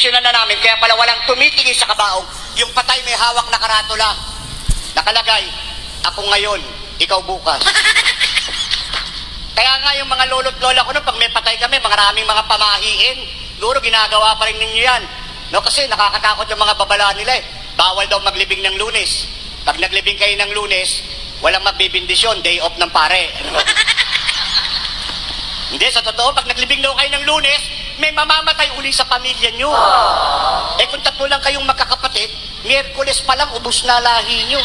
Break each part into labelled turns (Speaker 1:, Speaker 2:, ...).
Speaker 1: napagdesisyonan na namin, kaya pala walang tumitingin sa kabaong. Yung patay may hawak na karatula. Nakalagay, ako ngayon, ikaw bukas. Kaya nga yung mga lolo't lola ko nun, pag may patay kami, maraming mga pamahiin. Siguro ginagawa pa rin ninyo yan. No, kasi nakakatakot yung mga babala nila eh. Bawal daw maglibing ng Lunes. Pag naglibing kayo ng Lunes, walang magbibindisyon, day off ng pare. Ano? Hindi, sa totoo, pag naglibing daw kayo ng Lunes, may mamamatay uli sa pamilya nyo. Eh kung tatlo lang kayong magkakapatid, Miyerkules pa lang, ubus na lahi nyo.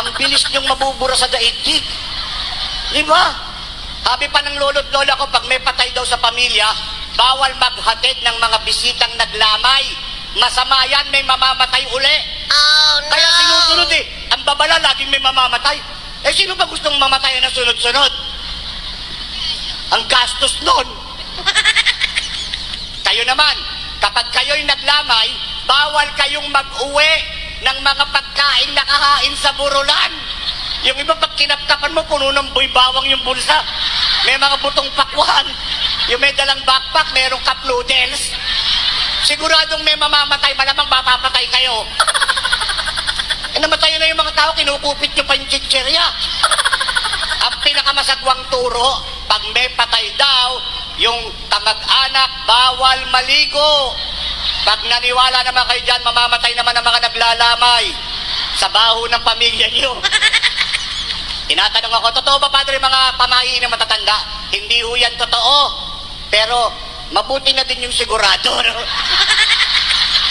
Speaker 1: Ang bilis nyong mabubura sa daigdig. Di ba? Sabi pa ng lolo't lola ko, pag may patay daw sa pamilya, bawal maghatid ng mga bisitang naglamay. Masama yan, may mamamatay uli.
Speaker 2: Oh, no!
Speaker 1: Kaya sinusunod eh. Ang babala, laging may mamamatay. Eh sino ba gustong mamatay na sunod-sunod? Ang gastos nun. Kayo naman, kapag kayo'y naglamay, bawal kayong mag-uwi ng mga pagkain nakahain sa burulan. Yung iba pag kinapkapan mo, puno ng buy-bawang yung bulsa. May mga butong pakwan. Yung may dalang backpack, merong cup noodles. Siguradong may mamamatay, malamang mapapatay kayo. Eh, namatay na yung mga tao, kinukupit nyo pa yung chichirya. Ang pinakamasagwang turo, pag may patay daw, yung kamag-anak, bawal maligo. Pag naniwala naman kayo dyan, mamamatay naman ang mga naglalamay sa baho ng pamilya nyo. Tinatanong ako, totoo ba, Padre, mga pamahiin na matatanda? Hindi ho yan totoo. Pero, mabuti na din yung sigurado. No?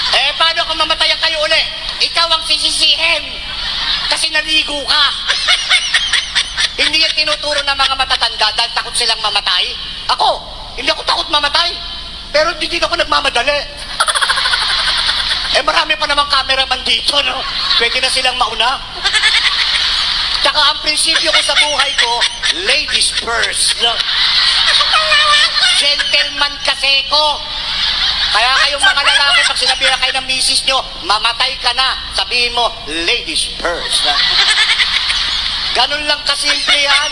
Speaker 1: Eh, paano kung mamatayan kayo uli? Ikaw ang sisisihin. Kasi naligo ka. Hindi yan tinuturo ng mga matatanda dahil takot silang mamatay. Ako, hindi ako takot mamatay. Pero hindi din ako nagmamadali. Eh, marami pa namang cameraman dito, no? Pwede na silang mauna. Tsaka ang prinsipyo ko sa buhay ko, ladies first. No? Gentleman kasi ko. Kaya kayong mga lalaki, pag sinabi na kayo ng misis nyo, mamatay ka na, sabihin mo, ladies first. No? Ganun lang kasimple yan.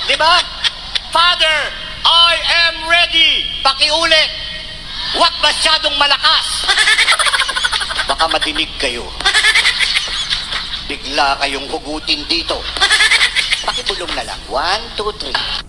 Speaker 1: Diba? Father, I am ready. Pakiulit. Huwag masyadong malakas. Baka madinig kayo. Bigla kayong hugutin dito. Pakibulong na lang. 1, 2, 3.